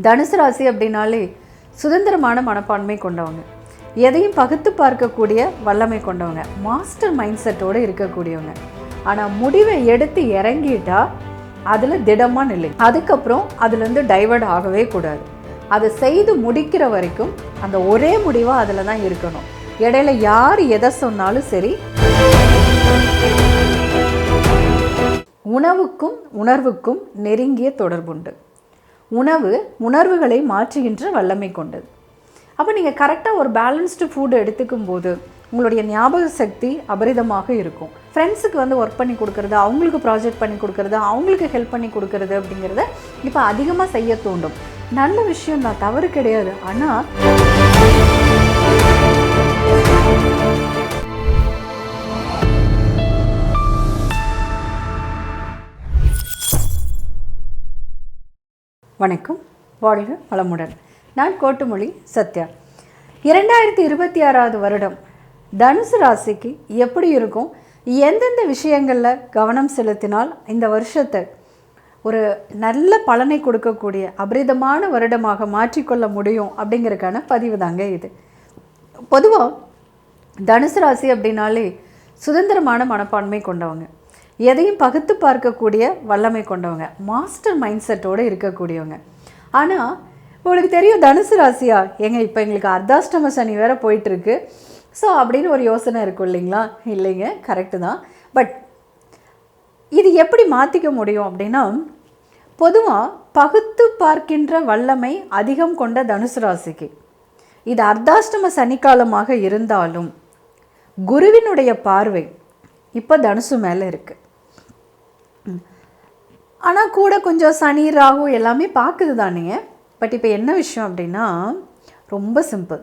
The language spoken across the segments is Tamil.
தனுசு ராசி அப்படின்னாலே சுதந்திரமான மனப்பான்மை கொண்டவங்க, எதையும் பகுத்து பார்க்கக்கூடிய வல்லமை கொண்டவங்க, மாஸ்டர் மைண்ட் செட்டோடு இருக்கக்கூடியவங்க. ஆனால் முடிவை எடுத்து இறங்கிட்டா அதில் திடமாக நிலை, அதுக்கப்புறம் அதுலேருந்து டைவர்ட் ஆகவே கூடாது. அதை செய்து முடிக்கிற வரைக்கும் அந்த ஒரே முடிவாக அதில் தான் இருக்கணும். இடையில யார் எதை சொன்னாலும் சரி. உணவுக்கும் உணர்வுக்கும் நெருங்கிய தொடர்புண்டு. உணவு உணர்வுகளை மாற்றுகின்ற வல்லமை கொண்டது. அப்போ நீங்கள் கரெக்டாக ஒரு பேலன்ஸ்டு ஃபுட் எடுத்துக்கும் போது உங்களுடைய ஞாபக சக்தி அபரிதமாக இருக்கும். ஃப்ரெண்ட்ஸுக்கு வந்து ஒர்க் பண்ணி கொடுக்குறது, அவங்களுக்கு ப்ராஜெக்ட் பண்ணி கொடுக்குறது, அவங்களுக்கு ஹெல்ப் பண்ணி கொடுக்குறது அப்படிங்கிறத இப்போ அதிகமாக செய்ய தூண்டும். நல்ல விஷயம் தான், தவறு கிடையாது. ஆனால் வணக்கம், வாழ்க வளமுடன். நான் கோட்டுமொழி சத்யா. 2026 வருடம் தனுசு ராசிக்கு எப்படி இருக்கும், எந்தெந்த விஷயங்களில் கவனம் செலுத்தினால் இந்த வருஷத்தை ஒரு நல்ல பலனை கொடுக்கக்கூடிய அபரிதமான வருடமாக மாற்றிக்கொள்ள முடியும் அப்படிங்கிறதுக்கான பதிவு தாங்க இது. பொதுவாக தனுசு ராசி அப்படின்னாலே சுதந்திரமான மனப்பான்மை கொண்டவங்க, எதையும் பகுத்து பார்க்கக்கூடிய வல்லமை கொண்டவங்க, மாஸ்டர் மைண்ட் செட்டோடு இருக்கக்கூடியவங்க. ஆனால் உங்களுக்கு தெரியும் தனுசு ராசியா ஏங்க இப்போ எங்களுக்கு அர்த்தாஷ்டம சனி வேறு போயிட்டுருக்கு, ஸோ அப்படின்னு ஒரு யோசனை இருக்கும் இல்லைங்களா? இல்லைங்க, கரெக்டு தான். பட் இது எப்படி மாற்றிக்க முடியும் அப்படின்னா, பொதுவாக பகுத்து பார்க்கின்ற வல்லமை அதிகம் கொண்ட தனுசு ராசிக்கு இது அர்த்தாஷ்டம சனிக்காலமாக இருந்தாலும் குருவினுடைய பார்வை இப்போ தனுசு மேலே இருக்குது. ஆனால் கூட கொஞ்சம் சனி ராகு எல்லாமே பார்க்குது தானேங்க. பட் இப்போ என்ன விஷயம் அப்படின்னா, ரொம்ப சிம்பிள்.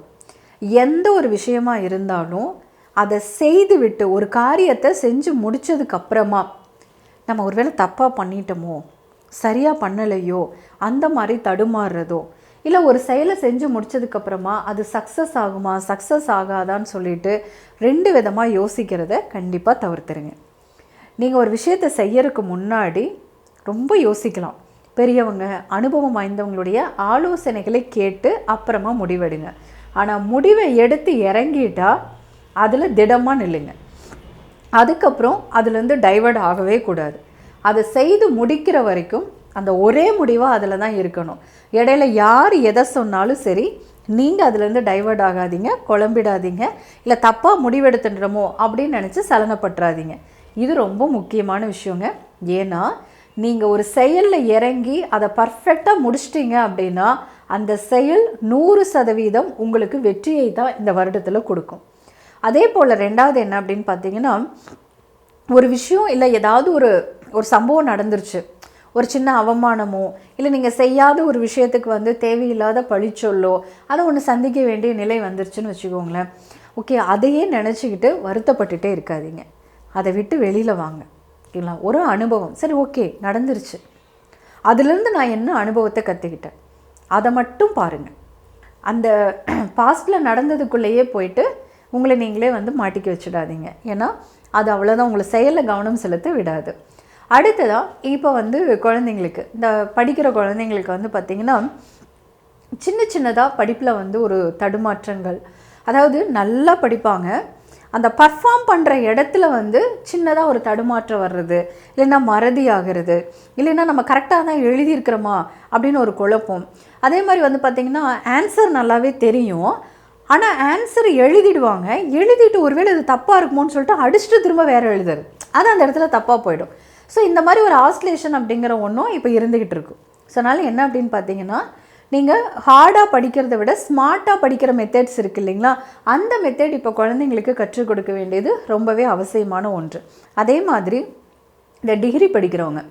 எந்த ஒரு விஷயமா இருந்தாலும் அதை செய்து விட்டு ஒரு காரியத்தை செஞ்சு முடித்ததுக்கப்புறமா நம்ம ஒருவேளை தப்பாக பண்ணிட்டோமோ, சரியாக பண்ணலையோ, அந்த மாதிரி தடுமாறுறதோ, இல்லை ஒரு செயலை செஞ்சு முடித்ததுக்கப்புறமா அது சக்ஸஸ் ஆகுமா சக்ஸஸ் ஆகாதான்னு சொல்லிட்டு ரெண்டு விதமாக யோசிக்கிறத கண்டிப்பாக தவிர்த்துருங்க. நீங்கள் ஒரு விஷயத்தை செய்யறதுக்கு முன்னாடி ரொம்ப யோசிக்கலாம். பெரியவங்க, அனுபவம் வாய்ந்தவங்களுடைய ஆலோசனைகளை கேட்டு அப்புறமா முடிவெடுங்க. ஆனால் முடிவை எடுத்து இறங்கிட்டா அதில் திடமாக நில்லுங்க. அதுக்கப்புறம் அதுலேருந்து டைவர்ட் ஆகவே கூடாது. அதை செய்து முடிக்கிற வரைக்கும் அந்த ஒரே முடிவாக அதில் தான் இருக்கணும். இடையில யார் எதை சொன்னாலும் சரி, நீங்கள் அதுலேருந்து டைவர்ட் ஆகாதீங்க, குழம்பிடாதீங்க, இல்லை தப்பாக முடிவெடுத்துன்றமோ அப்படின்னு நினச்சி சலனப்பட்டுறாதீங்க. இது ரொம்ப முக்கியமான விஷயங்க. ஏன்னா நீங்கள் ஒரு செயலில் இறங்கி அதை பர்ஃபெக்டாக முடிச்சிட்டிங்க அப்படின்னா அந்த செயல் 100% உங்களுக்கு வெற்றியை தான் இந்த வருடத்தில் கொடுக்கும். அதே போல் ரெண்டாவது என்ன அப்படின்னு பார்த்தீங்கன்னா, ஒரு விஷயம் இல்லை ஏதாவது ஒரு சம்பவம் நடந்துருச்சு, ஒரு சின்ன அவமானமோ இல்லை நீங்கள் செய்யாத ஒரு விஷயத்துக்கு வந்து தேவையில்லாத பழிச்சொல்லோ அதை ஒன்று சந்திக்க வேண்டிய நிலை வந்துருச்சுன்னு வச்சுக்கோங்களேன். ஓகே, அதையே நினச்சிக்கிட்டு வருத்தப்பட்டுட்டே இருக்காதீங்க. அதை விட்டு வெளியில் வாங்க. இல்லை ஒரு அனுபவம், சரி ஓகே நடந்துருச்சு, அதுலேருந்து நான் என்ன அனுபவத்தை கற்றுக்கிட்டேன் அதை மட்டும் பாருங்கள். அந்த பாஸ்டில் நடந்ததுக்குள்ளேயே போயிட்டு உங்களை நீங்களே வந்து மாட்டிக்க வச்சிடாதீங்க. ஏன்னா அது அவ்வளோதான், உங்களை செயலில் கவனம் செலுத்த விடாது. அடுத்ததாக இப்போ வந்து குழந்தைங்களுக்கு, இந்த படிக்கிற குழந்தைங்களுக்கு வந்து பார்த்திங்கன்னா சின்ன சின்னதாக படிப்பில் வந்து ஒரு தடுமாற்றங்கள், அதாவது நல்லா படிப்பாங்க, அந்த பர்ஃபார்ம் பண்ணுற இடத்துல வந்து சின்னதாக ஒரு தடுமாற்றம் வர்றது, இல்லைன்னா மறதி ஆகிறது, இல்லைன்னா நம்ம கரெக்டாக தான் எழுதியிருக்கிறோமா அப்படின்னு ஒரு குழப்பம். அதே மாதிரி வந்து பார்த்திங்கன்னா ஆன்சர் நல்லாவே தெரியும், ஆனால் ஆன்சர் எழுதிடுவாங்க, எழுதிட்டு ஒருவேளை இது தப்பாக இருக்குமோன்னு சொல்லிட்டு அடிச்சுட்டு திரும்ப வேறு எழுதுறது, அது அந்த இடத்துல தப்பாக போயிடும். ஸோ இந்த மாதிரி ஒரு ஆஸ்லேஷன் அப்படிங்கிற ஒன்றும் இப்போ இருந்துக்கிட்டு இருக்கும். ஸோ அதனால் என்ன அப்படின்னு பார்த்தீங்கன்னா, நீங்கள் ஹார்டாக படிக்கிறத விட ஸ்மார்ட்டாக படிக்கிற மெத்தட்ஸ் இருக்குது இல்லைங்களா, அந்த மெத்தட் இப்போ குழந்தைங்களுக்கு கற்றுக் கொடுக்க வேண்டியது ரொம்பவே அவசியமான ஒன்று. அதே மாதிரி இந்த டிகிரி படிக்கிறவங்க,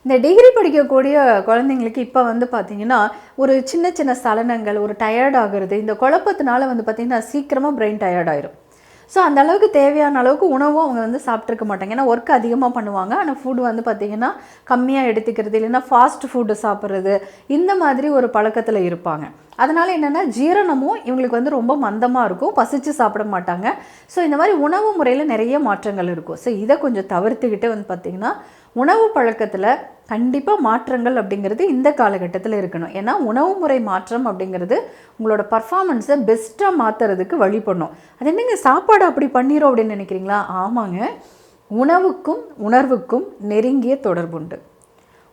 இந்த டிகிரி படிக்கக்கூடிய குழந்தைங்களுக்கு இப்போ வந்து பார்த்திங்கன்னா ஒரு சின்ன சின்ன சலனங்கள், ஒரு டயர்ட் ஆகிறது, இந்த குழப்பத்தினால வந்து பார்த்திங்கன்னா சீக்கிரமாக பிரெயின் டயர்ட் ஆயிரும். ஸோ அந்த அளவுக்கு தேவையான அளவுக்கு உணவும் அவங்க வந்து சாப்பிட்ருக்க மாட்டாங்க. ஏன்னா ஒர்க் அதிகமாக பண்ணுவாங்க, ஆனால் ஃபுட் வந்து பார்த்திங்கன்னா கம்மியாக எடுத்துக்கிறது, இல்லைன்னா ஃபாஸ்ட் ஃபுட்டு சாப்பிட்றது, இந்த மாதிரி ஒரு பழக்கத்தில் இருப்பாங்க. அதனால் என்னென்னா ஜீரணமும் இவங்களுக்கு வந்து ரொம்ப மந்தமாக இருக்கும், பசித்து சாப்பிட மாட்டாங்க. ஸோ இந்த மாதிரி உணவு முறையில் நிறைய மாற்றங்கள் இருக்கும். ஸோ இதை கொஞ்சம் தவிர்த்துக்கிட்டு வந்து பார்த்திங்கன்னா உணவு பழக்கத்தில் கண்டிப்பாக மாற்றங்கள் அப்படிங்கிறது இந்த காலகட்டத்தில் இருக்கணும். ஏன்னா உணவு முறை மாற்றம் அப்படிங்கிறது உங்களோட பர்ஃபார்மன்ஸை பெஸ்ட்டாக மாற்றுறதுக்கு வழி பண்ணும். அது என்னங்க சாப்பாடு அப்படி பண்ணிடும் அப்படின்னு நினைக்கிறீங்களா? ஆமாங்க, உணவுக்கும் உணர்வுக்கும் நெருங்கிய தொடர்புண்டு.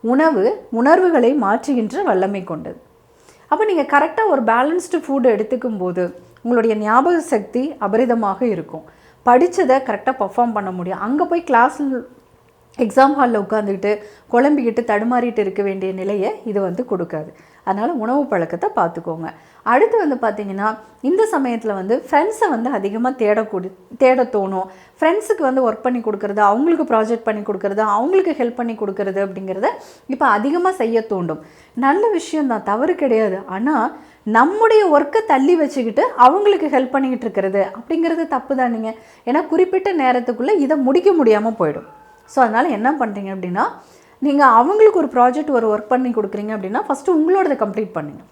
உணவு உணர்வுகளை மாற்றுகின்ற வல்லமை கொண்டது. அப்போ நீங்கள் கரெக்டாக ஒரு பேலன்ஸ்டு ஃபுட் எடுத்துக்கும் போது உங்களுடைய ஞாபக சக்தி அபரிதமாக இருக்கும். படித்ததை கரெக்டாக பர்ஃபார்ம் பண்ண முடியும். அங்கே போய் கிளாஸில் எக்ஸாம் ஹாலில் உட்காந்துக்கிட்டு குழம்பிக்கிட்டு தடுமாறிட்டு இருக்க வேண்டிய நிலையை இது வந்து கொடுக்காது. அதனால் உணவு பழக்கத்தை பார்த்துக்கோங்க. அடுத்து வந்து பார்த்திங்கன்னா இந்த சமயத்தில் வந்து ஃப்ரெண்ட்ஸை வந்து அதிகமாக தேட தோணும். ஃப்ரெண்ட்ஸுக்கு வந்து ஒர்க் பண்ணி கொடுக்குறது, அவங்களுக்கு ப்ராஜெக்ட் பண்ணி கொடுக்குறது, அவங்களுக்கு ஹெல்ப் பண்ணி கொடுக்குறது அப்படிங்கிறத இப்போ அதிகமாக செய்ய தூண்டும். நல்ல விஷயந்தான், தவறு கிடையாது. ஆனால் நம்முடைய ஒர்க்கை தள்ளி வச்சுக்கிட்டு அவங்களுக்கு ஹெல்ப் பண்ணிக்கிட்டு இருக்கிறது அப்படிங்கிறது தப்பு தானுங்க. ஏன்னா குறிப்பிட்ட நேரத்துக்குள்ளே இதை முடிக்க முடியாமல் போயிடும். ஸோ அதனால் என்ன பண்ணுறீங்க அப்படின்னா, நீங்கள் அவங்களுக்கு ஒரு ப்ராஜெக்ட் ஒரு ஒர்க் பண்ணி கொடுக்குறீங்க அப்படின்னா ஃபஸ்ட்டு உங்களோடதை கம்ப்ளீட் பண்ணுங்கள்.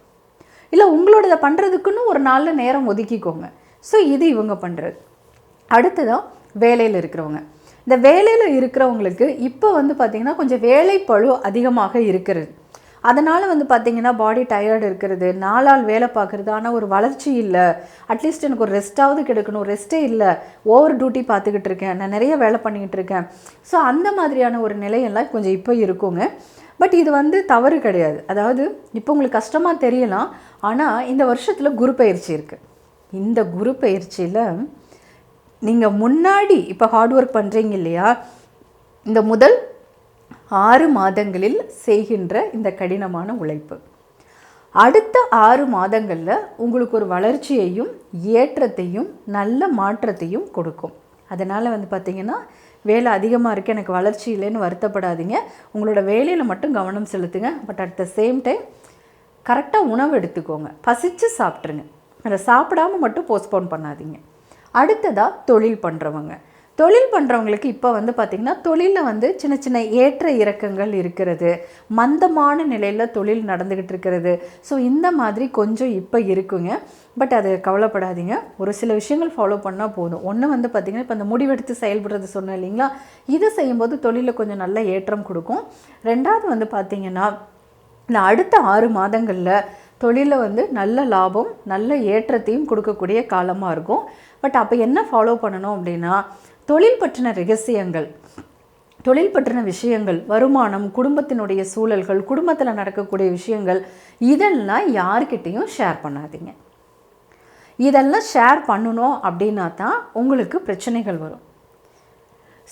இல்லை உங்களோடதை பண்ணுறதுக்குன்னு ஒரு நாளில் நேரம் ஒதுக்கிக்கோங்க. ஸோ இது இவங்க பண்ணுறது. அடுத்ததான் வேலையில் இருக்கிறவங்க. இந்த வேலையில் இருக்கிறவங்களுக்கு இப்போ வந்து பார்த்திங்கன்னா கொஞ்சம் வேலை பளு அதிகமாக இருக்கிறது. அதனால் வந்து பார்த்திங்கன்னா பாடி டயர்டு இருக்கிறது, நாளால் வேலை பார்க்குறது, ஆனால் ஒரு வளர்ச்சி இல்லை. அட்லீஸ்ட் எனக்கு ஒரு ரெஸ்ட்டாவது கிடைக்கணும், ரெஸ்ட்டே இல்லை, ஓவர் டியூட்டி பார்த்துக்கிட்டு இருக்கேன், நான் நிறைய வேலை பண்ணிக்கிட்டு இருக்கேன். ஸோ அந்த மாதிரியான ஒரு நிலையெல்லாம் கொஞ்சம் இப்போ இருக்குங்க. பட் இது வந்து தவறு கிடையாது. அதாவது இப்போ உங்களுக்கு கஷ்டமாக தெரியலாம், ஆனால் இந்த வருஷத்தில் குரு பயிற்சி இருக்குது. இந்த குரு பயிற்சியில் நீங்கள் முன்னாடி இப்போ ஹார்ட் ஒர்க் பண்ணுறீங்க இல்லையா, இந்த முதல் 6 மாதங்களில் செய்கின்ற இந்த கடினமான உழைப்பு அடுத்த 6 மாதங்களில் உங்களுக்கு ஒரு வளர்ச்சியையும் ஏற்றத்தையும் நல்ல மாற்றத்தையும் கொடுக்கும். அதனால் வந்து பார்த்திங்கன்னா வேலை அதிகமாக இருக்குது, எனக்கு வளர்ச்சி இல்லைன்னு வருத்தப்படாதீங்க. உங்களோட வேலையில் மட்டும் கவனம் செலுத்துங்க. But at the same time கரெக்டாக உணவு எடுத்துக்கோங்க, பசித்து சாப்பிட்ருங்க. அதை சாப்பிடாமல் மட்டும் போஸ்ட்போன் பண்ணாதீங்க. அடுத்ததாக தொழில் பண்ணுறவங்களுக்கு இப்போ வந்து பார்த்திங்கன்னா தொழிலில் வந்து சின்ன சின்ன ஏற்ற இறக்கங்கள் இருக்கிறது, மந்தமான நிலையில் தொழில் நடந்துக்கிட்டு இருக்கிறது. ஸோ இந்த மாதிரி கொஞ்சம் இப்போ இருக்குங்க. பட் அது கவலைப்படாதீங்க, ஒரு சில விஷயங்கள் ஃபாலோ பண்ணால் போதும். ஒன்று வந்து பார்த்திங்கன்னா இப்போ அந்த முடிவெடுத்து செயல்படுறது சொன்னேன் இல்லைங்களா, இதை செய்யும்போது தொழிலில் கொஞ்சம் நல்ல ஏற்றம் கொடுக்கும். ரெண்டாவது வந்து பார்த்திங்கன்னா இந்த அடுத்த 6 மாதங்களில் தொழிலில் வந்து நல்ல லாபம் நல்ல ஏற்றத்தையும் கொடுக்கக்கூடிய காலமாக இருக்கும். பட் அப்போ என்ன ஃபாலோ பண்ணணும் அப்படின்னா, தொழில் பற்றின ரகசியங்கள், தொழில் பற்றின விஷயங்கள், வருமானம், குடும்பத்தினுடைய சூழல்கள், குடும்பத்தில் நடக்கக்கூடிய விஷயங்கள், இதெல்லாம் யார்கிட்டையும் ஷேர் பண்ணாதீங்க. இதெல்லாம் ஷேர் பண்ணணும் அப்படின்னா தான் உங்களுக்கு பிரச்சனைகள் வரும்.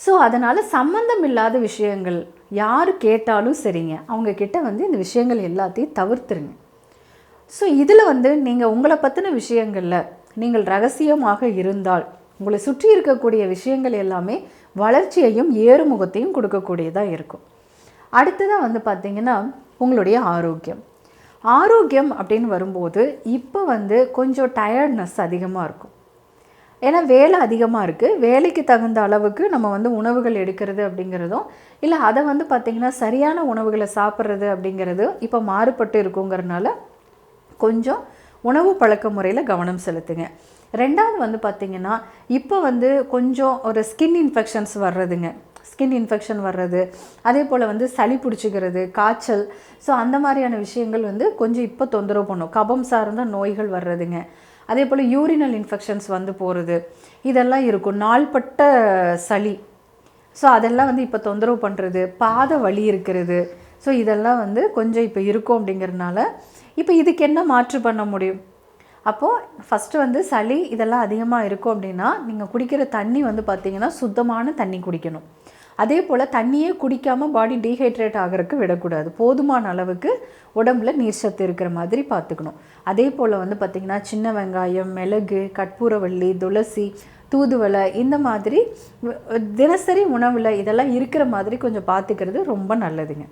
ஸோ அதனால் சம்மந்தம் இல்லாத விஷயங்கள் யார் கேட்டாலும் சரிங்க, அவங்கக்கிட்ட வந்து இந்த விஷயங்கள் எல்லாத்தையும் தவிர்த்துருங்க. ஸோ இதில் வந்து நீங்கள் உங்களை பற்றின விஷயங்களில் நீங்கள் ரகசியமாக இருந்தால் உங்களை சுற்றி இருக்கக்கூடிய விஷயங்கள் எல்லாமே வளர்ச்சியையும் ஏறுமுகத்தையும் கொடுக்கக்கூடியதாக இருக்கும். அடுத்ததாக வந்து பார்த்திங்கன்னா உங்களுடைய ஆரோக்கியம் அப்படின்னு வரும்போது இப்போ வந்து கொஞ்சம் டயர்ட்னஸ் அதிகமாக இருக்கும். ஏன்னா வேலை அதிகமாக இருக்குது. வேலைக்கு தகுந்த அளவுக்கு நம்ம வந்து உணவுகள் எடுக்கிறது அப்படிங்கிறதும் இல்லை, அதை வந்து பார்த்திங்கன்னா சரியான உணவுகளை சாப்பிட்றது அப்படிங்கிறது இப்போ மாறுபட்டு இருக்குங்கிறதுனால கொஞ்சம் உணவு பழக்க முறையில் கவனம் செலுத்துங்க. ரெண்டாவது வந்து பார்த்திங்கன்னா இப்போ வந்து கொஞ்சம் ஒரு ஸ்கின் இன்ஃபெக்ஷன் வர்றது, அதே போல் வந்து சளி பிடிச்சிக்கிறது, காய்ச்சல், ஸோ அந்த மாதிரியான விஷயங்கள் வந்து கொஞ்சம் இப்போ தொந்தரவு பண்ணும். கபம் சார்ந்த நோய்கள் வர்றதுங்க, அதே போல் யூரினல் இன்ஃபெக்ஷன்ஸ் வந்து போகிறது, இதெல்லாம் இருக்கும். நாள்பட்ட சளி, ஸோ அதெல்லாம் வந்து இப்போ தொந்தரவு பண்ணுறது, பாத வலி இருக்கிறது, ஸோ இதெல்லாம் வந்து கொஞ்சம் இப்போ இருக்கும். அப்படிங்கிறதுனால இப்போ இதுக்கு என்ன மாற்று பண்ண முடியும்? அப்போது ஃபஸ்ட்டு வந்து சளி இதெல்லாம் அதிகமாக இருக்கும் அப்படின்னா நீங்கள் குடிக்கிற தண்ணி வந்து பார்த்திங்கன்னா சுத்தமான தண்ணி குடிக்கணும். அதே போல் தண்ணியே குடிக்காமல் பாடி டீஹைட்ரேட் ஆகிறதுக்கு விடக்கூடாது. போதுமான அளவுக்கு உடம்புல நீர் சத்து இருக்கிற மாதிரி பார்த்துக்கணும். அதே போல் வந்து பார்த்திங்கன்னா சின்ன வெங்காயம், மிளகு, கற்பூரவள்ளி, துளசி, தூதுவளை, இந்த மாதிரி தினசரி உணவில் இதெல்லாம் இருக்கிற மாதிரி கொஞ்சம் பார்த்துக்கிறது ரொம்ப நல்லதுங்க.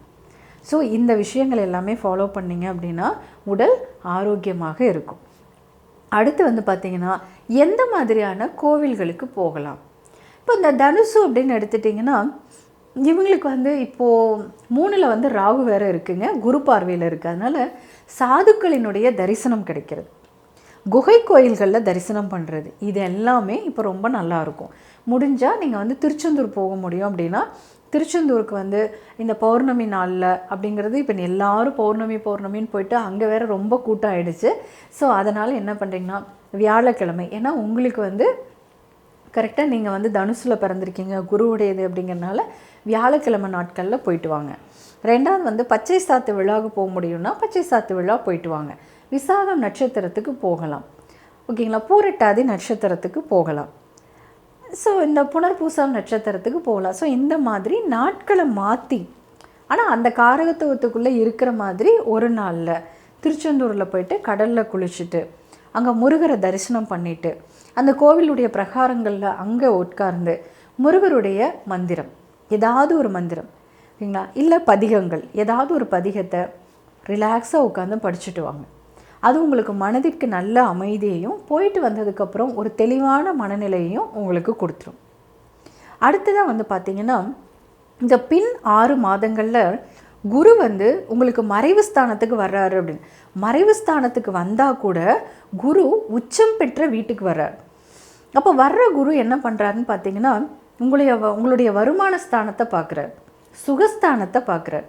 ஸோ இந்த விஷயங்கள் எல்லாமே ஃபாலோ பண்ணிங்க அப்படின்னா உடல் ஆரோக்கியமாக இருக்கும். அடுத்து வந்து பார்த்திங்கன்னா எந்த மாதிரியான கோவில்களுக்கு போகலாம்? இப்போ இந்த தனுசு அப்படின்னு எடுத்துட்டிங்கன்னா இவங்களுக்கு வந்து இப்போது 3ல் வந்து ராகு வேறு இருக்குங்க, குரு பார்வையில் இருக்குது. அதனால் சாதுக்களினுடைய தரிசனம் கிடைக்கிறது, குகை கோயில்களில் தரிசனம் பண்ணுறது, இது எல்லாமே இப்போ ரொம்ப நல்லாயிருக்கும். முடிஞ்சால் நீங்கள் வந்து திருச்செந்தூர் போக முடியும் அப்படின்னா திருச்செந்தூருக்கு வந்து இந்த பௌர்ணமி நாளில் அப்படிங்கிறது இப்போ எல்லாரும் பௌர்ணமின்னு போயிட்டு அங்கே வேறு ரொம்ப கூட்டம் ஆகிடுச்சு. ஸோ அதனால் என்ன பண்ணுறீங்கன்னா வியாழக்கிழமை, ஏன்னா உங்களுக்கு வந்து கரெக்டாக நீங்கள் வந்து தனுசில் பிறந்திருக்கீங்க, குருவுடையது அப்படிங்கிறனால வியாழக்கிழமை நாட்களில் போயிட்டு வாங்க. ரெண்டாவது வந்து பச்சை சாத்து விழாவுக்கு போக முடியும்னா பச்சை சாத்து விழா போயிட்டு வாங்க. விசாகம் நட்சத்திரத்துக்கு போகலாம், ஓகேங்களா. பூரட்டாதி நட்சத்திரத்துக்கு போகலாம். ஸோ இந்த புனர்பூசம் நட்சத்திரத்துக்கு போகலாம். ஸோ இந்த மாதிரி நாட்களை மாற்றி, ஆனால் அந்த காரகத்துவத்துக்குள்ளே இருக்கிற மாதிரி ஒரு நாளில் திருச்செந்தூரில் போயிட்டு கடலில் குளிச்சுட்டு அங்கே முருகரை தரிசனம் பண்ணிவிட்டு அந்த கோவிலுடைய பிரகாரங்களில் அங்கே உட்கார்ந்து முருகருடைய மந்திரம், ஏதாவது ஒரு மந்திரம், ஓகேங்களா, இல்லை பதிகங்கள், ஏதாவது ஒரு பதிகத்தை ரிலாக்ஸாக உட்காந்து படிச்சுட்டு வாங்க. அது உங்களுக்கு மனதிற்கு நல்ல அமைதியையும் போயிட்டு வந்ததுக்கப்புறம் ஒரு தெளிவான மனநிலையையும் உங்களுக்கு கொடுத்துரும். அடுத்ததாக வந்து பார்த்திங்கன்னா இந்த பின் 6 மாதங்களில் குரு வந்து உங்களுக்கு மறைவு ஸ்தானத்துக்கு வர்றாரு அப்படின்னு. மறைவு ஸ்தானத்துக்கு வந்தால் கூட குரு உச்சம் பெற்ற வீட்டுக்கு வர்றார். அப்போ வர்ற குரு என்ன பண்ணுறாருன்னு பார்த்தீங்கன்னா உங்களுடைய வருமான ஸ்தானத்தை பார்க்குறார், சுகஸ்தானத்தை பார்க்குறார்,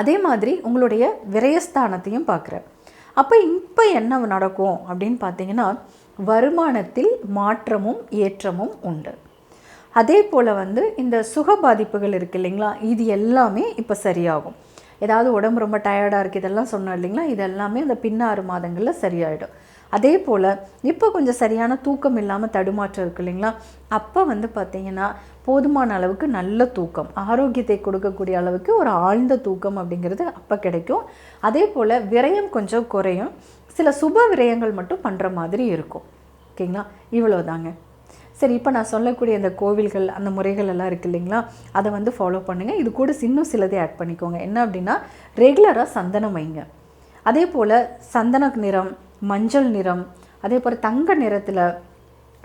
அதே மாதிரி உங்களுடைய விரயஸ்தானத்தையும் பார்க்குறார். அப்போ இப்போ என்ன நடக்கும் அப்படின்னு பார்த்தீங்கன்னா வருமானத்தில் மாற்றமும் ஏற்றமும் உண்டு. அதே போல் வந்து இந்த சுக பாதிப்புகள் இருக்குது இல்லைங்களா, இது எல்லாமே இப்போ சரியாகும். ஏதாவது உடம்பு ரொம்ப டயர்டாக இருக்குது இதெல்லாம் சொன்னோம் இல்லைங்களா, இது எல்லாமே அந்த பின் 6 மாதங்களில் சரியாயிடும். அதே போல் இப்போ கொஞ்சம் சரியான தூக்கம் இல்லாமல் தடுமாற்றம் இருக்குது இல்லைங்களா, அப்போ வந்து பார்த்திங்கன்னா போதுமான அளவுக்கு நல்ல தூக்கம், ஆரோக்கியத்தை கொடுக்கக்கூடிய அளவுக்கு ஒரு ஆழ்ந்த தூக்கம் அப்படிங்கிறது அப்போ கிடைக்கும். அதே போல் விரயம் கொஞ்சம் குறையும், சில சுப விரயங்கள் மட்டும் பண்ணுற மாதிரி இருக்கும். ஓகேங்களா, இவ்வளோதாங்க. சரி, இப்போ நான் சொல்லக்கூடிய இந்த கோவில்கள் அந்த முறைகள் எல்லாம் இருக்குது இல்லைங்களா, அதை வந்து ஃபாலோ பண்ணுங்கள். இது கூட இன்னும் சிலதை ஆட் பண்ணிக்கோங்க. என்ன அப்படின்னா ரெகுலராக சந்தனம் வைங்க. அதே போல் சந்தன நிறம், மஞ்சள் நிறம், அதே போல் தங்க நிறத்தில்,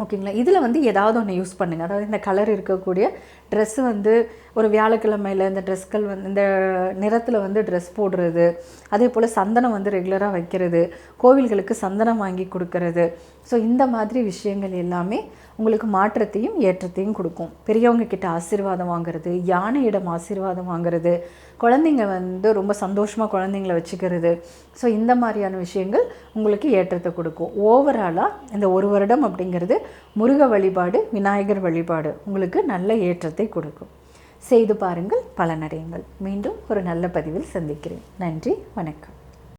ஓகேங்களா, இதில் வந்து ஏதாவது ஒன்று யூஸ் பண்ணுங்கள். அதாவது இந்த கலர் இருக்கக்கூடிய ட்ரெஸ்ஸு வந்து ஒரு வியாழக்கிழமையில் இந்த ட்ரெஸ்கள் வந்து இந்த நிறத்தில் வந்து ட்ரெஸ் போடுறது, அதே போல் சந்தனம் வந்து ரெகுலராக வைக்கிறது, கோவில்களுக்கு சந்தனம் வாங்கி கொடுக்கறது. ஸோ இந்த மாதிரி விஷயங்கள் எல்லாமே உங்களுக்கு மாற்றத்தையும் ஏற்றத்தையும் கொடுக்கும். பெரியவங்க கிட்ட ஆசீர்வாதம் வாங்குறது, யானையிடம் ஆசீர்வாதம் வாங்குறது, குழந்தைங்க வந்து ரொம்ப சந்தோஷமாக குழந்தைங்கள வச்சுக்கிறது. ஸோ இந்த மாதிரியான விஷயங்கள் உங்களுக்கு ஏற்றத்தை கொடுக்கும். ஓவராலாக இந்த 1 வருடம் அப்படிங்கிறது முருக வழிபாடு, விநாயகர் வழிபாடு உங்களுக்கு நல்ல ஏற்றத்தை கொடுக்கும். செய்து பாருங்கள், பலனடையுங்கள். மீண்டும் ஒரு நல்ல பதிவில் சந்திக்கிறேன். நன்றி, வணக்கம்.